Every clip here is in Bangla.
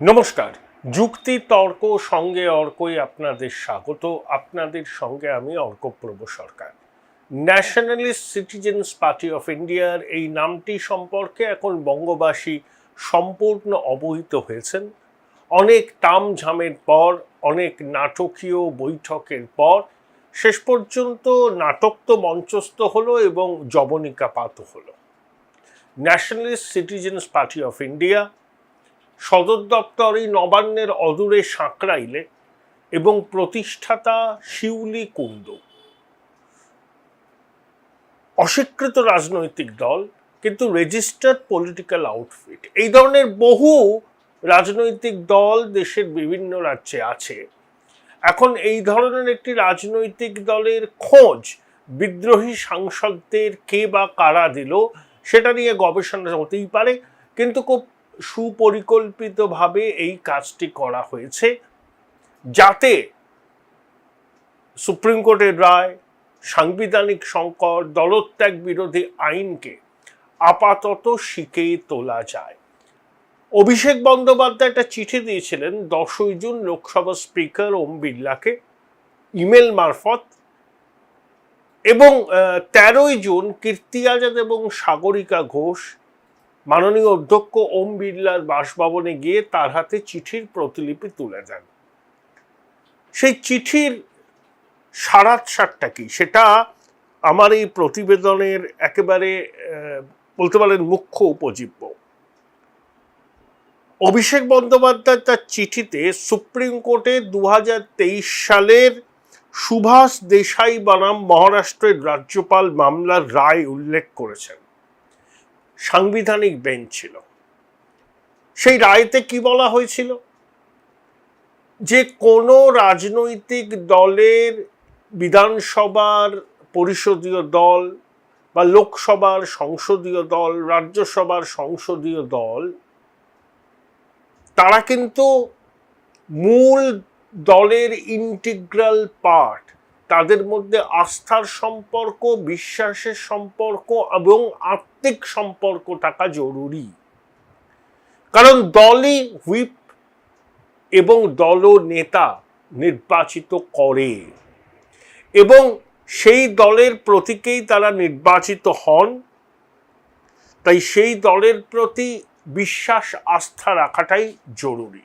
নমস্কার। যুক্তি তর্ক সঙ্গে অর্কই আপনাদের স্বাগত। আপনাদের সঙ্গে আমি অর্কপ্রভ সরকার। ন্যাশনালিস্ট সিটিজেন্স পার্টি অফ ইন্ডিয়ার এই নামটি সম্পর্কে এখন বঙ্গবাসী সম্পূর্ণ অবহিত হয়েছেন। অনেক তামঝামের পর, অনেক নাটকীয় বৈঠকের পর শেষ পর্যন্ত নাটক তো মঞ্চস্থ হলো এবং জবনিকাপাত হলো। Nationalist citizens party of India সদর দপ্তর এই নবান্নের অদূরে সাঁকরাইলে এবং প্রতিষ্ঠাতা শিউলি কুণ্ডু। অস্বীকৃত রাজনৈতিক দল, কিন্তু রেজিস্টার্ড পলিটিক্যাল আউটফিট। এই ধরনের বহু রাজনৈতিক দল দেশের বিভিন্ন রাজ্যে আছে। এখন এই ধরনের একটি রাজনৈতিক দলের খোঁজ বিদ্রোহী সাংসদদের কে বা কারা দিল সেটা নিয়ে গবেষণা হতেই পারে, কিন্তু খুব সুপরিকল্পিতভাবে এই কাজটি করা হয়েছে যাতে সুপ্রিম কোর্টের রায়, সাংবিধানিক সংকট, দলত্যাগ বিরোধী আইনকে আপাতত শিখিয়ে তোলা যায়। অভিষেক বন্দ্যোপাধ্যায় একটা চিঠি দিয়েছিলেন 10ই জুন লোকসভা স্পিকার ওম বিড়লাকে ইমেল মারফত, এবং 13ই জুন কীর্তি আজাদ এবং সাগরিকা ঘোষ মাননীয় অধ্যক্ষ ওম বিড়লার বাসভবনে গিয়ে তার হাতে চিঠির প্রতিলিপি তুলে দেন। সেই চিঠির সারাংশটা কি সেটা আমার এই প্রতিবেদনের একেবারে বলতে পারেন মুখ্য উপজীব্য। অভিষেক বন্দ্যোপাধ্যায় তার চিঠিতে সুপ্রিম কোর্টে 2023 সালের সুভাষ দেশাই বনাম মহারাষ্ট্রের রাজ্যপাল মামলার রায় উল্লেখ করেছেন। সাংবিধানিক বেঞ্চ ছিল। সেই রায়তে কি বলা হয়েছিল? যে কোনো রাজনৈতিক দলের বিধানসভার পরিষদীয় দল বা লোকসভার সংসদীয় দল, রাজ্যসভার সংসদীয় দল, তারা কিন্তু মূল দলের ইন্টিগ্রাল পার্ট। তাদের মধ্যে আস্থার সম্পর্ক, বিশ্বাসের সম্পর্ক এবং আত্মিক সম্পর্ক থাকা জরুরি। কারণ দলই হুইপ এবং দলনেতা নির্বাচিত করে এবং সেই দলের প্রতীকেই তারা নির্বাচিত হন। তাই সেই দলের প্রতি বিশ্বাস, আস্থা রাখাটাই জরুরি।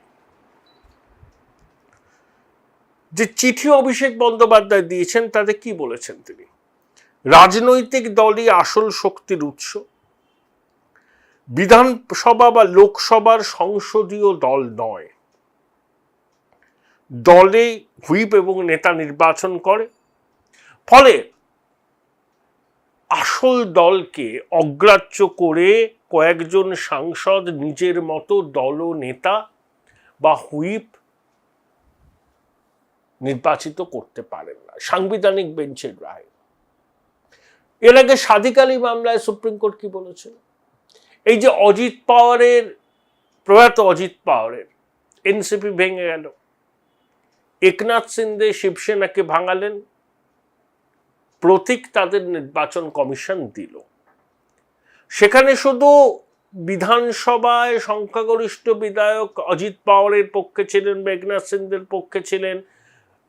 যে চিঠি অভিষেক বন্দ্যোপাধ্যায় দিয়েছেন তাতে কি বলেছেন তিনি? রাজনৈতিক দলই আসল শক্তির উৎস। বিধানসভা বা লোকসভার সংসদীয় দল নয়। দলে হুইপ এবং নেতা নির্বাচন করে। ফলে আসল দলকে অগ্রাহ্য করে কয়েকজন সাংসদ নিজের মতো দলনেতা বা হুইপ নির্বাচিত করতে পারেন না। সাংবিধানিক বেঞ্চের রায়। এর আগে সাদিক আলী মামলায় সুপ্রিম কোর্ট কি বলেছে? এই যে অজিত পাওয়ারের, প্রয়াত অজিত পাওয়ারের এনসিপি ভেঙে গেল, একনাথ সিন্দে শিবসেনাকে ভাঙালেন, প্রতীক তাদের নির্বাচন কমিশন দিল। সেখানে শুধু বিধানসভায় সংখ্যাগরিষ্ঠ বিধায়ক অজিত পাওয়ারের পক্ষে ছিলেন বা একনাথ সিন্দের পক্ষে ছিলেন,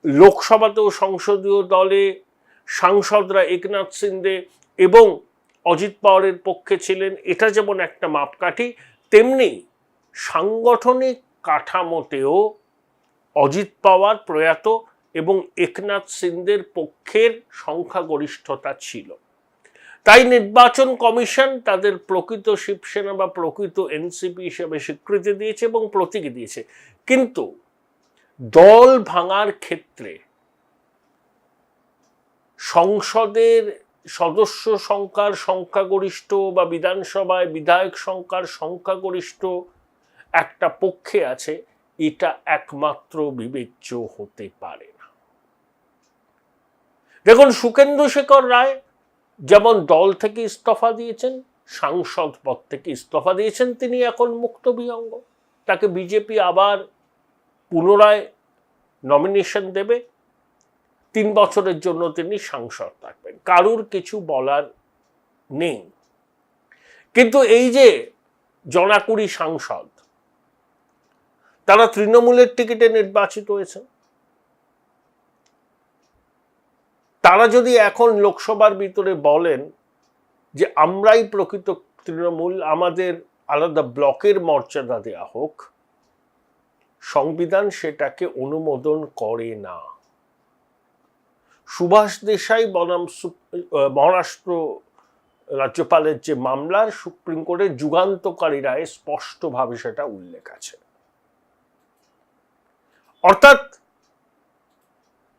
লোকসভাতেও সংসদীয় দলে সাংসদরা একনাথ সিন্দে এবং অজিত পাওয়ারের পক্ষে ছিলেন। এটা যেমন একটা মাপকাঠি, তেমনি সাংগঠনিক কাঠামোতেও অজিত পাওয়ার প্রয়াত এবং একনাথ সিন্দের পক্ষের সংখ্যাগরিষ্ঠতা ছিল। তাই নির্বাচন কমিশন তাদের প্রকৃত শিবসেনা বা প্রকৃত এনসিপি হিসেবে স্বীকৃতি দিয়েছে এবং প্রতীক দিয়েছে। কিন্তু দল ভাঙার ক্ষেত্রে সংসদের সদস্য সংখ্যার সংখ্যাগরিষ্ঠ বা বিধানসভায় বিধায়ক সংখ্যার সংখ্যাগরিষ্ঠ একটা পক্ষে আছে, এটা একমাত্র বিবেচ্য হতে পারে না। দেখুন, সুখেন্দু শেখর রায় যেমন দল থেকে ইস্তফা দিয়েছেন, সাংসদ পদ থেকে ইস্তফা দিয়েছেন, তিনি এখন মুক্ত বিহঙ্গ। তাকে বিজেপি আবার পুনরায় নমিনেশন দেবে, 3 বছরের জন্য তিনি সাংসদ থাকবেন, কারুর কিছু বলার নেই। কিন্তু এই যে জনাকুড়ি সাংসদ, তারা তৃণমূলের টিকিটে নির্বাচিত হয়েছে। তারা যদি এখন লোকসভার ভিতরে বলেন যে আমরাই প্রকৃত তৃণমূল, আমাদের আলাদা ব্লকের মর্যাদা দেয়া হোক, সংবিধান সেটাকে অনুমোদন করে না। সুভাষ দেশাই বনাম মহারাষ্ট্র রাজ্যপালের যে মামলার সুপ্রিম কোর্টের যুগান্তকারী রায়ে স্পষ্টভাবে সেটা উল্লেখ আছে। অর্থাৎ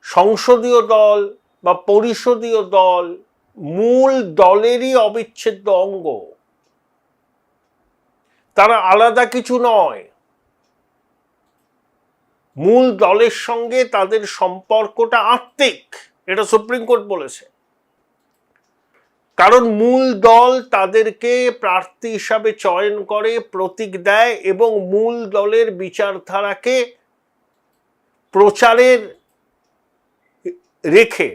সংসদীয় দল বা পরিষদীয় দল মূল দলেরই অবিচ্ছেদ্য অঙ্গ, তারা আলাদা কিছু নয়। মূল দলের সঙ্গে তাদের সম্পর্কটা আত্মিক, এটা সুপ্রিম কোর্ট বলেছে। কারণ মূল দল তাদেরকে প্রার্থী হিসাবে চয়ন করে, প্রতীক দেয় এবং মূল দলের বিচারধারাকে প্রচারের রেখে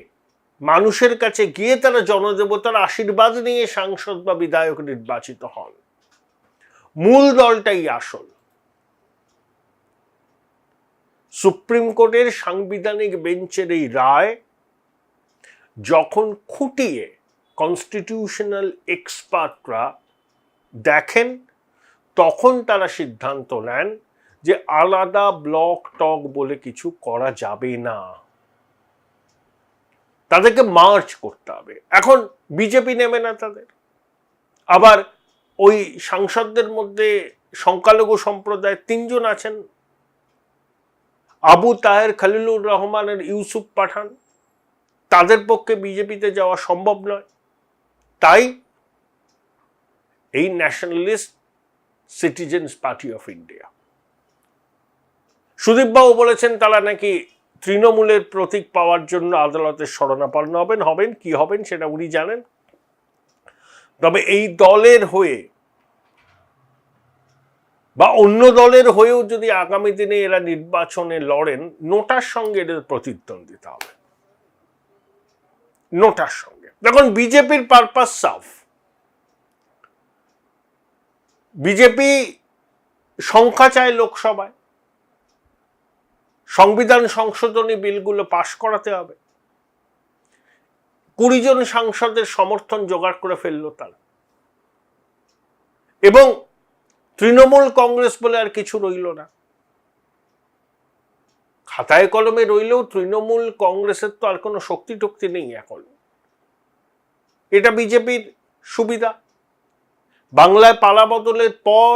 মানুষের কাছে গিয়ে তারা জনদেবতার আশীর্বাদ নিয়ে সাংসদ বা বিধায়ক নির্বাচিত হন। মূল দলটাই আসল। সুপ্রিম কোর্টের সাংবিধানিক বেঞ্চের এই রায় যখন খুঁটিয়ে কনস্টিটিউশনাল এক্সপার্টরা দেখেন, তখন তারা সিদ্ধান্ত নেন যে আলাদা ব্লক টক বলে কিছু করা যাবে না, তাদেরকে মার্চ করতে হবে। এখন বিজেপি নেবে না তাদের। আবার ওই সাংসদদের মধ্যে সংখ্যালঘু সম্প্রদায় 3 জন আছেন, আবু তাহের, খলিলুর রহমানের ইউসুফ পাঠান, তাদের পক্ষে বিজেপিতে যাওয়া সম্ভব নয়। তাই এই nationalist citizens party of India, Sudip বাবু বলেছেন তারা নাকি তৃণমূলের প্রতীক পাওয়ার জন্য আদালতের শরণাপন্ন হবেন কি হবেন সেটা উনি জানেন। তবে এই দলের হয়ে বা অন্য দলের হয়েও যদি আগামী দিনে এরা নির্বাচনে লড়েন, নোটার সঙ্গে এদের প্রতিদ্বন্দ্বিতা হবে, নোটার সঙ্গে। দেখুন, বিজেপির পারপাস সাফ। বিজেপি সংখ্যা চায় লোকসভায়, সংবিধান সংশোধনী বিলগুলো পাশ করাতে হবে। 20 জন সাংসদের সমর্থন জোগাড় করে ফেললো তারা, এবং তৃণমূল কংগ্রেস বলে আর কিছু রইল না। খাতায় কলমে রইলেও তৃণমূল কংগ্রেসের তো আর কোনো শক্তি টক্তি নেই এখন। এটা বিজেপির সুবিধা। বাংলায় পালা বদলের পর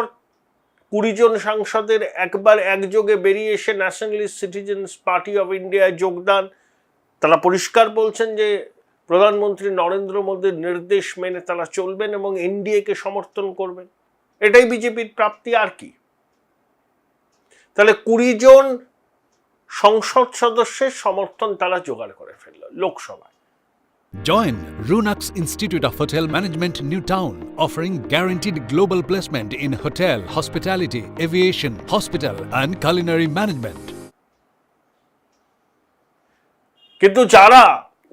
20 জন সাংসদের একবার একযোগে বেরিয়ে এসে ন্যাশনালিস্ট সিটিজেন্স পার্টি অফ ইন্ডিয়ায় যোগদান। তারা পরিষ্কার বলছেন যে প্রধানমন্ত্রী নরেন্দ্র মোদীর নির্দেশ মেনে তারা চলবেন এবং এনডিএকে সমর্থন করবেন। এটাই বিজেপির প্রাপ্তি, আর কি। তাহলে 20 জন সংসদ সদস্যের সমর্থন তারা জোগাড় করে ফেলল লোকসভায়। Join Runux Institute of Hotel Management, New Town, offering guaranteed global placement in hotel, hospitality, aviation, hospital and culinary management. কিন্তু যারা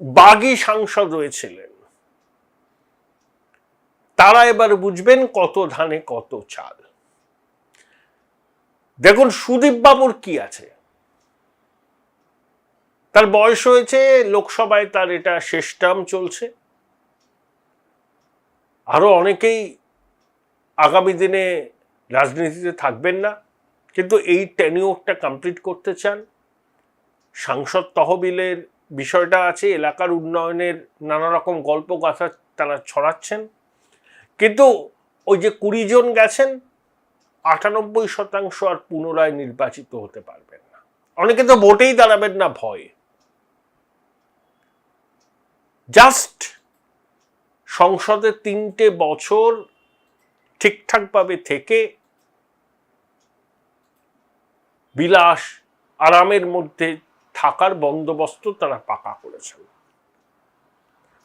বাগী সাংসদ হয়েছিলেন তারা এবার বুঝবেন কত ধানে কত চাল। দেখুন, সুদীপ বাবুর কি আছে, তার বয়স হয়েছে, লোকসভায় তার এটা শেষ টার্ম চলছে। আরো অনেকেই আগামী দিনে রাজনীতিতে থাকবেন না, কিন্তু এই টেনিওরটা কমপ্লিট করতে চান। সাংসদ তহবিলের বিষয়টা আছে, এলাকার উন্নয়নের নানা রকম গল্প গাথা তারা ছড়াচ্ছেন। কিন্তু ওই যে 20 জন গেছেন, 98% আর পুনরায় নির্বাচিত হতে পারবেন না। অনেকে তো ভোটেই দাঁড়াবেন না ভয়ে। জাস্ট সংসদে 3টে বছর ঠিকঠাকভাবে থেকে বিলাস আরামের মধ্যে থাকার বন্দোবস্ত তারা পাকা করেছেন।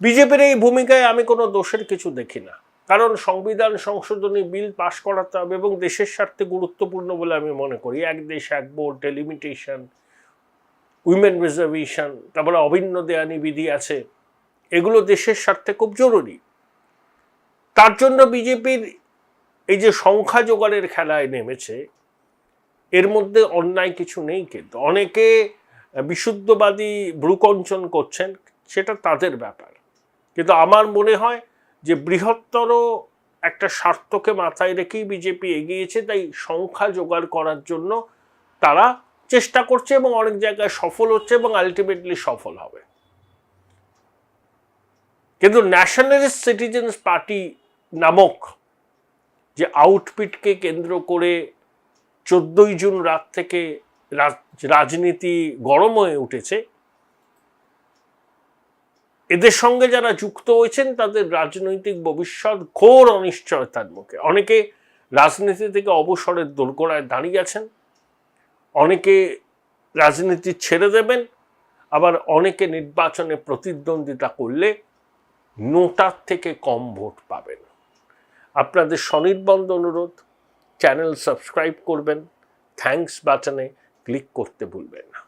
বিজেপির এই ভূমিকায় আমি কোনো দোষের কিছু দেখি না, কারণ সংবিধান সংশোধনী বিল পাশ করাতে হবে এবং দেশের স্বার্থে গুরুত্বপূর্ণ বলে আমি মনে করি। এক দেশ এক ভোট, ডেলিমিটেশন, উইমেন রিজার্ভেশন, তারপরে অভিন্ন দেয়ানি বিধি আছে, এগুলো দেশের স্বার্থে খুব জরুরি। তার জন্য বিজেপির এই যে সংখ্যা জোগাড়ের খেলায় নেমেছে, এর মধ্যে অন্যায় কিছু নেই, কিন্তু অনেকে বিশুদ্ধবাদী ভ্রুকঞ্চন করছেন, সেটা তাদের ব্যাপার। কিন্তু আমার মনে হয় যে বৃহত্তর একটা স্বার্থকে মাথায় রেখেই বিজেপি এগিয়েছে, তাই সংখ্যা জোগাড় করার জন্য তারা চেষ্টা করছে এবং অনেক জায়গায় সফল হচ্ছে এবং আলটিমেটলি সফল হবে। কিন্তু ন্যাশনালিস্ট সিটিজেন্স পার্টি নামক যে আউটফিটকে কেন্দ্র করে 14ই জুন রাত থেকে রাজনীতি গরম হয়ে উঠেছে, এদের সঙ্গে যারা যুক্ত হয়েছেন তাদের রাজনৈতিক ভবিষ্যৎ ঘোর অনিশ্চয়তার মুখে। অনেকে রাজনীতি থেকে অবসরের দোরগোড়ায় দাঁড়িয়ে আছেন, অনেকে রাজনীতি ছেড়ে দেবেন, আবার অনেকে নির্বাচনে প্রতিদ্বন্দ্বিতা করলে নোটার থেকে কম ভোট পাবেন। আপনাদের স্বনির্বন্ধ অনুরোধ, চ্যানেল সাবস্ক্রাইব করবেন, থ্যাঙ্কস বাটনে ক্লিক করতে ভুলবেন না।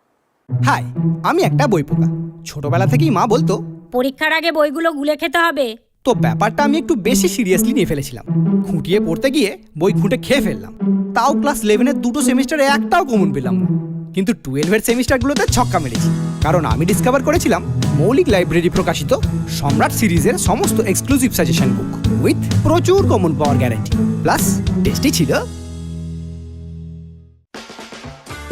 হাই, আমি একটা বই পোকা। ছোটবেলা থেকেই মা বলতো পরীক্ষার আগে বইগুলো গুলে খেতে হবে। তো ব্যাপারটা আমি একটু বেশি সিরিয়াসলি নিয়ে ফেলেছিলাম। খুঁটিয়ে পড়তে গিয়ে বই খুঁটে খেয়ে ফেললাম। তাও ক্লাস 11-এর দুটো সেমিস্টারে একটাও কমন পেলাম না। কিন্তু 12-এর সেমিস্টারগুলোতে ছক্কা মেরেছি, কারণ আমি ডিসকভার করেছিলাম মৌলিক লাইব্রেরি প্রকাশিত সম্রাট সিরিজের সমস্ত এক্সক্লুসিভ সাজেশন বুক উইথ প্রচুর কমন পাওয়ার গ্যারান্টি, প্লাস টেস্টি ছিল।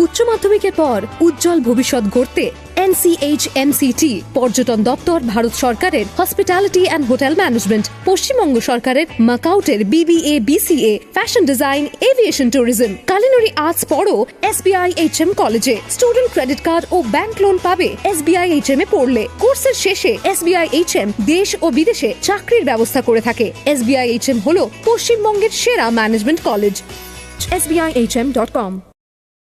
উচ্চ মাধ্যমিকের পর উজ্জ্বল ভবিষ্যৎ গড়তে NCHMCT পর্যটন দপ্তর, ভারত সরকারের hospitality and hotel management, Paschimbanga সরকারের মাকাউটের BBA BCA, fashion design, aviation tourism, culinary arts পড়ো SBI HM কলেজে। স্টুডেন্ট ক্রেডিট কার্ড ও ব্যাংক লোন পাবে SBI HM এ পড়লে। কোর্সের শেষে SBI HM দেশ ও বিদেশে চাকরির ব্যবস্থা করে থাকে। SBI HM হলো পশ্চিমবঙ্গের সেরা ম্যানেজমেন্ট কলেজ। SBIHM.com।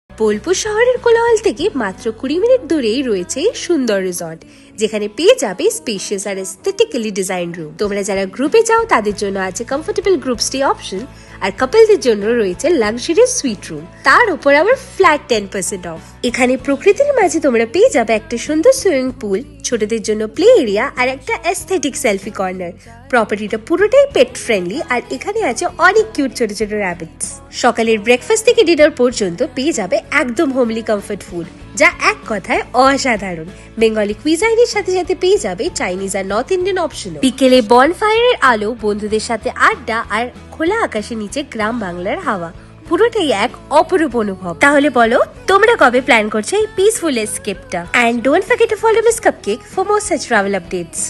বোলপুর শহরের কোলাহল থেকে মাত্র 20 মিনিট দূরেই রয়েছে সুন্দর রিসর্ট, যেখানে পেয়ে যাবে স্পেশিয়াস আর এস্থেটিক্যালি ডিজাইন রুম। তোমরা যারা গ্রুপে যাও তাদের জন্য আছে কমফোর্টেবল গ্রুপ স্টে অপশন, আর কাপলদের জন্য রয়েছে লাক্সারিয়াস সুইট রুম, তার উপর আবার ফ্ল্যাট 10% অফ। এখানে প্রকৃতির মাঝে তোমরা পেয়ে যাবে একটা সুন্দর সুইমিং পুল, ছোটদের জন্য প্লে এরিয়া আর একটা এস্থেটিক সেলফি কর্নার। প্রপার্টিটা পুরোটাই পেট ফ্রেন্ডলি, আর এখানে আছে অনেক কিউট ছোট ছোট র্যাবিটস। সকালের ব্রেকফাস্ট থেকে ডিনার পর্যন্ত পেয়ে যাবে একদম হোমলি কমফর্ট ফুড, যা এক কথায় অসাধারণ। বেঙ্গলি কুইজাইনের সাথে সাথে পেয়ে যাবে চাইনিজ আর নর্থ ইন্ডিয়ান অপশন। বিকেলে বনফায়ারের আলো, বন্ধুদের সাথে আড্ডা আর খোলা আকাশের নিচে গ্রাম বাংলার হাওয়া, পুরোটাই এক অপরূপ অনুভব। তাহলে বলো তোমরা কবে প্ল্যান করছো এই পিসফুল এসকেপটা? And don't forget to follow Miss Cupcake for more such travel updates.